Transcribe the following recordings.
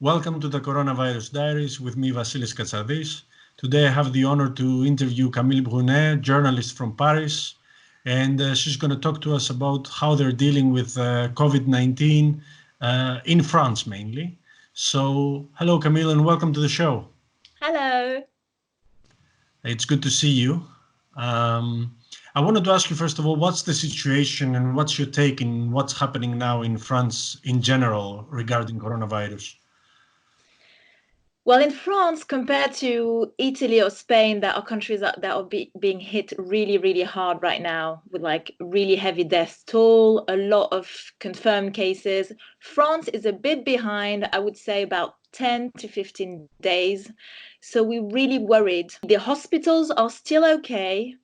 Welcome to the Coronavirus Diaries with me, Vasilis Katsardis. Today I have the honor to interview Camille Brunet, journalist from Paris, and she's going to talk to us about how they're dealing with COVID-19 in France mainly. So, hello Camille and welcome to the show. Hello. It's good to see you. I wanted to ask you, first of all, what's the situation and what's your take in what's happening now in France in general regarding coronavirus? Well, in France, compared to Italy or Spain, that are countries that are being hit really, really hard right now with like really heavy death toll, a lot of confirmed cases. France is a bit behind, I would say about 10 to 15 days. So we're really worried. The hospitals are still okay,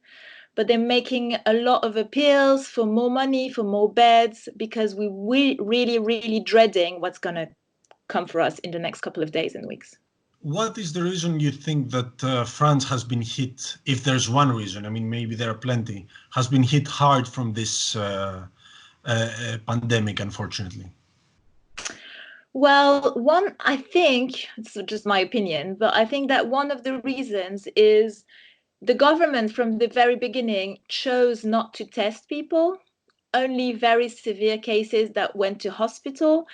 but they're making a lot of appeals for more money, for more beds, because we're really, really dreading what's going to come for us in the next couple of days and weeks. What is the reason you think that France has been hit, if there's one reason, I mean, maybe there are plenty, has been hit hard from this pandemic, unfortunately? Well, I think, it's just my opinion, but I think that one of the reasons is the government from the very beginning chose not to test people, only very severe cases that went to hospital.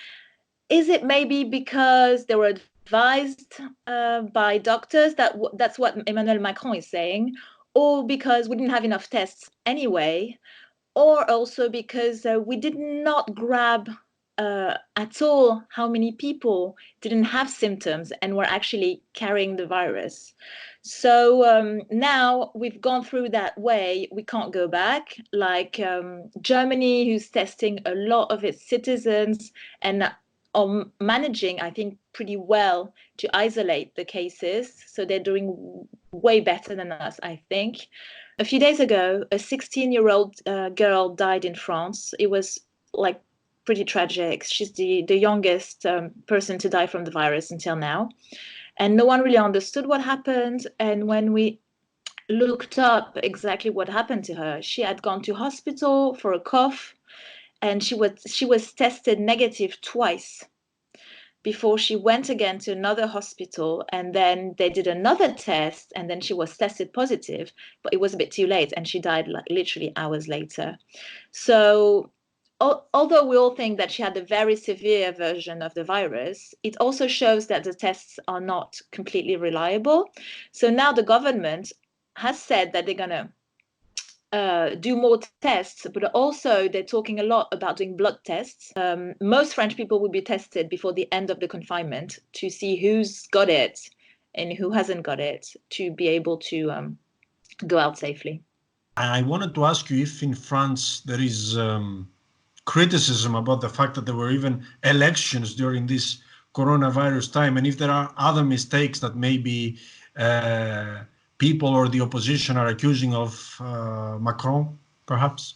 Is it maybe because they were advised by doctors that's what Emmanuel Macron is saying, or because we didn't have enough tests anyway, or also because we did not grab at all how many people didn't have symptoms and were actually carrying the virus. So now we've gone through that way, we can't go back. Like Germany, who's testing a lot of its citizens and are managing, I think, pretty well to isolate the cases. So they're doing way better than us, I think. A few days ago, a 16-year-old girl died in France. It was like pretty tragic. She's the youngest person to die from the virus until now. And no one really understood what happened. And when we looked up exactly what happened to her, she had gone to hospital for a cough, and she was tested negative twice before she went again to another hospital, and then they did another test, and then she was tested positive, but it was a bit too late, and she died like literally hours later. So although we all think that she had a very severe version of the virus, it also shows that the tests are not completely reliable. So now the government has said that they're going to do more tests, but also they're talking a lot about doing blood tests. Most French people will be tested before the end of the confinement to see who's got it and who hasn't got it, to be able to go out safely. I wanted to ask you if in France there is criticism about the fact that there were even elections during this coronavirus time, and if there are other mistakes that maybe people or the opposition are accusing of Macron, perhaps?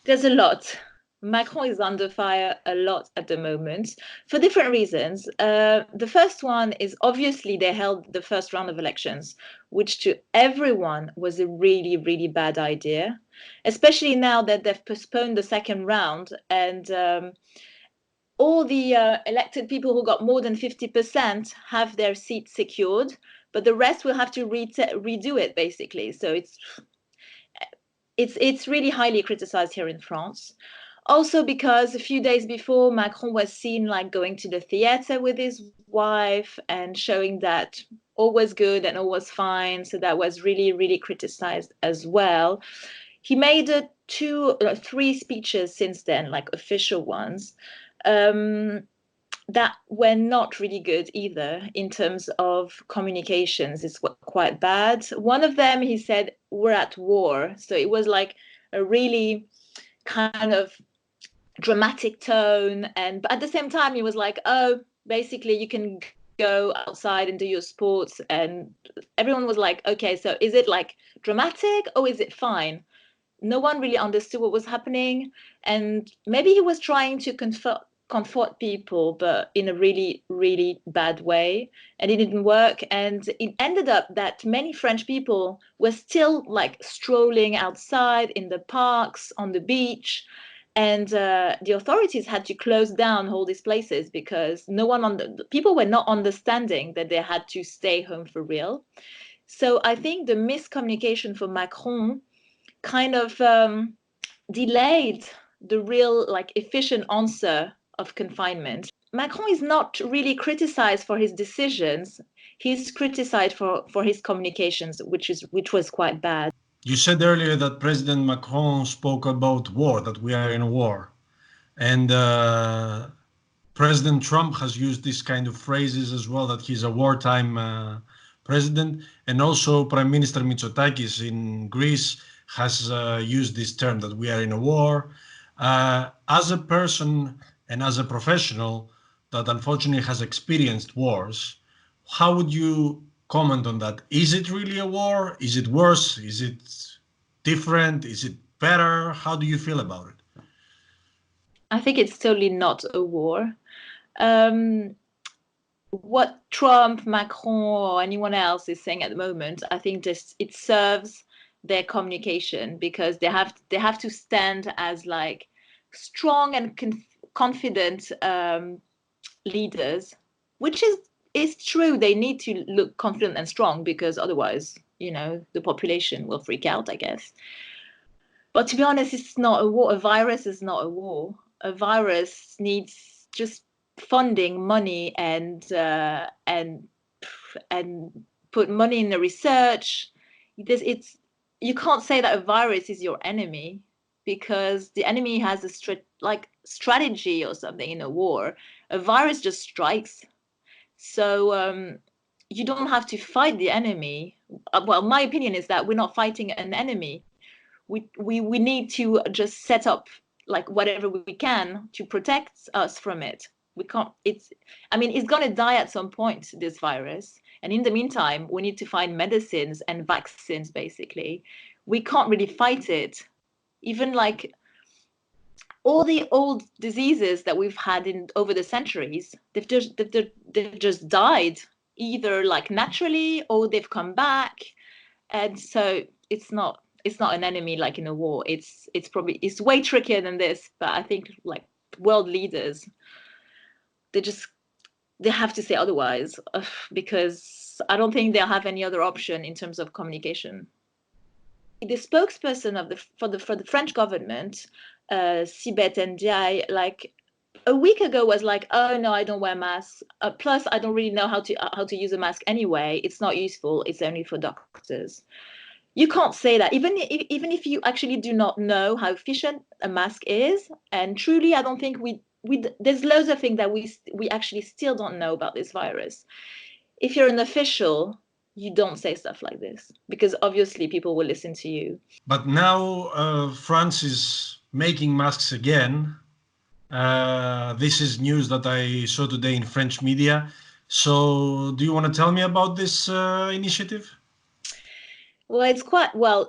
There's a lot. Macron is under fire a lot at the moment for different reasons. The first one is obviously they held the first round of elections, which to everyone was a really, really bad idea, especially now that they've postponed the second round, and all the elected people who got more than 50% have their seats secured, but the rest will have to redo it basically. So it's really highly criticized here in France. Also because a few days before, Macron was seen like going to the theater with his wife and showing that all was good and all was fine. So that was really, really criticized as well. He made three speeches since then, like official ones, that were not really good either in terms of communications. It's quite bad. One of them, he said, "We're at war." So it was like a really kind of dramatic tone, but at the same time he was like, oh, basically you can go outside and do your sports, and everyone was like, okay, so is it like dramatic or is it fine? No one really understood what was happening, and maybe he was trying to comfort people, but in a really, really bad way, and it didn't work. And it ended up that many French people were still like strolling outside in the parks, on the beach, And the authorities had to close down all these places because people were not understanding that they had to stay home for real. So I think the miscommunication for Macron kind of delayed the real efficient answer of confinement. Macron is not really criticized for his decisions. He's criticized for his communications, which was quite bad. You said earlier that President Macron spoke about war, that we are in a war. And President Trump has used this kind of phrases as well, that he's a wartime president. And also Prime Minister Mitsotakis in Greece has used this term, that we are in a war. As a person and as a professional that unfortunately has experienced wars, how would you comment on that? Is it really a war? Is it worse? Is it different? Is it better? How do you feel about it? I think it's totally not a war. What Trump, Macron, or anyone else is saying at the moment, I think it serves their communication, because they have to stand as strong and confident leaders, which is true. They need to look confident and strong, because otherwise, the population will freak out, I guess. But to be honest, it's not a war. A virus is not a war. A virus needs just funding, money, and put money in the research. You can't say that a virus is your enemy, because the enemy has a strategy or something in a war. A virus just strikes. So you don't have to fight the enemy. Well, my opinion is that we're not fighting an enemy. We need to just set up whatever we can to protect us from it. We can't. It's going to die at some point, this virus. And in the meantime, we need to find medicines and vaccines, basically. We can't really fight it. Even all the old diseases that we've had over the centuries, they've just died, either naturally, or they've come back. And so it's not an enemy like in a war. It's way trickier than this. But I think world leaders, they have to say otherwise, because I don't think they'll have any other option in terms of communication. The spokesperson for the French government, Sibeth Ndiaye, a week ago was oh no, I don't wear masks. Plus, I don't really know how to use a mask anyway. It's not useful. It's only for doctors. You can't say that, even if you actually do not know how efficient a mask is. And truly, I don't think there's loads of things that we actually still don't know about this virus. If you're an official, you don't say stuff like this, because obviously people will listen to you. But now France is making masks again. This is news that I saw today in French media. So do you want to tell me about this initiative? Well, it's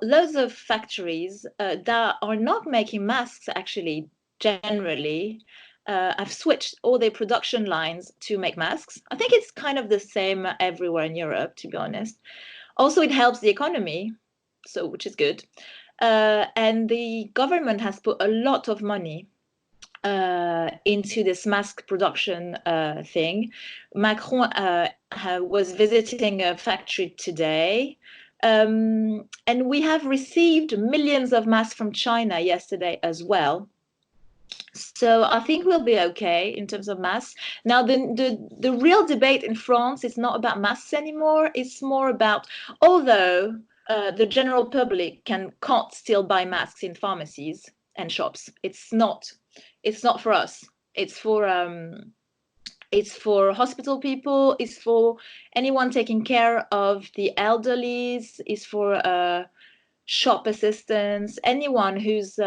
loads of factories that are not making masks, actually, generally, have switched all their production lines to make masks. I think it's kind of the same everywhere in Europe, to be honest. Also, it helps the economy, which is good. And the government has put a lot of money into this mask production thing. Macron was visiting a factory today. And we have received millions of masks from China yesterday as well. So I think we'll be okay in terms of masks. Now, the real debate in France is not about masks anymore. It's more about, although the general public can't still buy masks in pharmacies and shops. It's not for us. It's for hospital people. It's for anyone taking care of the elderlies. It's for shop assistants. Anyone who's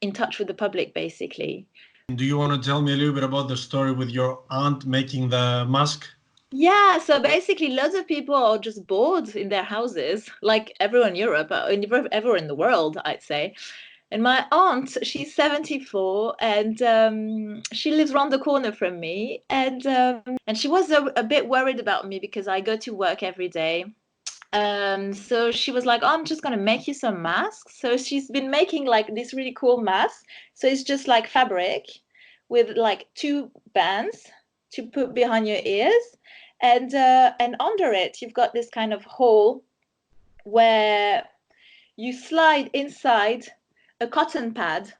in touch with the public, basically. Do you want to tell me a little bit about the story with your aunt making the mask? Yeah, so basically loads of people are just bored in their houses, like everyone in Europe, everywhere in the world, I'd say. And my aunt, she's 74, and she lives around the corner from me. And she was a bit worried about me, because I go to work every day. So she was like, oh, I'm just gonna make you some masks. So she's been making like this really cool mask. So it's just like fabric with like two bands to put behind your ears, and under it you've got this kind of hole where you slide inside a cotton pad,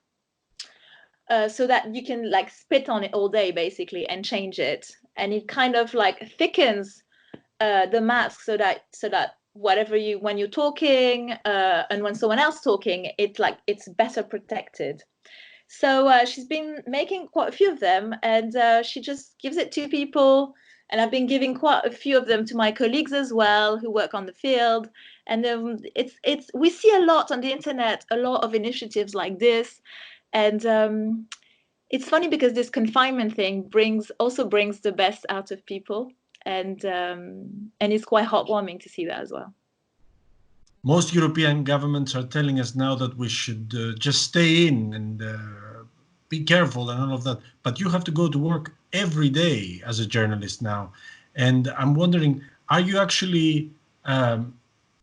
so that you can like spit on it all day basically and change it, and it kind of like thickens the mask so that whatever you when you're talking and when someone else talking, it's better protected. So she's been making quite a few of them, and she just gives it to people. And I've been giving quite a few of them to my colleagues as well who work on the field. And it's we see a lot on the internet, a lot of initiatives like this. And it's funny because this confinement thing brings the best out of people, and it's quite heartwarming to see that as well. Most European governments are telling us now that we should just stay in and be careful and all of that. But you have to go to work every day as a journalist now. And I'm wondering, are you actually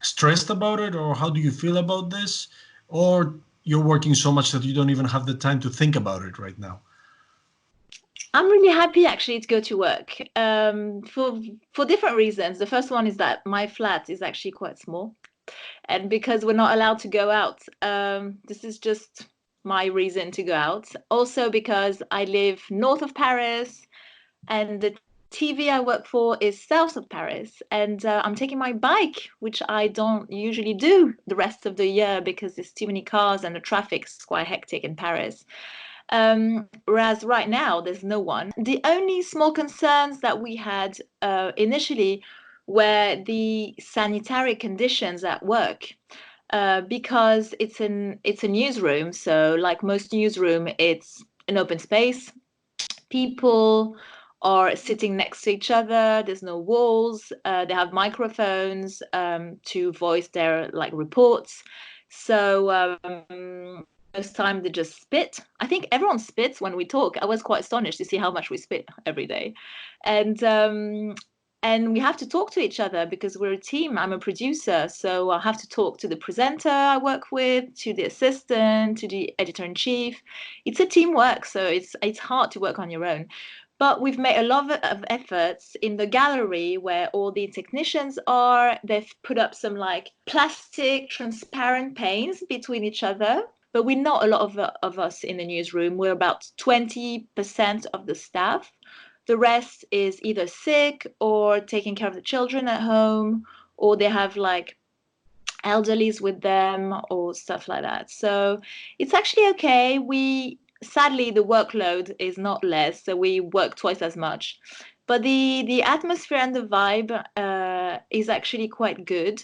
stressed about it, or how do you feel about this? Or you're working so much that you don't even have the time to think about it right now? I'm really happy actually to go to work for different reasons. The first one is that my flat is actually quite small, and because we're not allowed to go out, this is just my reason to go out. Also because I live north of Paris, and the TV I work for is south of Paris, and I'm taking my bike, which I don't usually do the rest of the year because there's too many cars and the traffic's quite hectic in Paris. Whereas right now there's no one. The only small concerns that we had initially were the sanitary conditions at work, because it's a newsroom. So like most newsroom, it's an open space. People are sitting next to each other. There's no walls. They have microphones to voice their like reports. So most time they just spit. I think everyone spits when we talk. I was quite astonished to see how much we spit every day, and we have to talk to each other because we're a team. I'm a producer, so I have to talk to the presenter I work with, to the assistant, to the editor-in-chief. It's a teamwork, so it's hard to work on your own. But we've made a lot of efforts in the gallery where all the technicians are. They've put up some like plastic transparent panes between each other. But we're not a lot of us in the newsroom. We're about 20% of the staff. The rest is either sick or taking care of the children at home, or they have like elderlies with them or stuff like that. So it's actually okay. Sadly, the workload is not less, so we work twice as much. But the atmosphere and the vibe is actually quite good.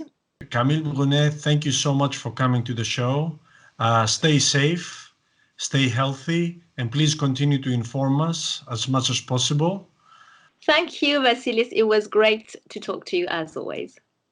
Camille Brunet, thank you so much for coming to the show. Stay safe, stay healthy, and please continue to inform us as much as possible. Thank you, Vasilis. It was great to talk to you as always.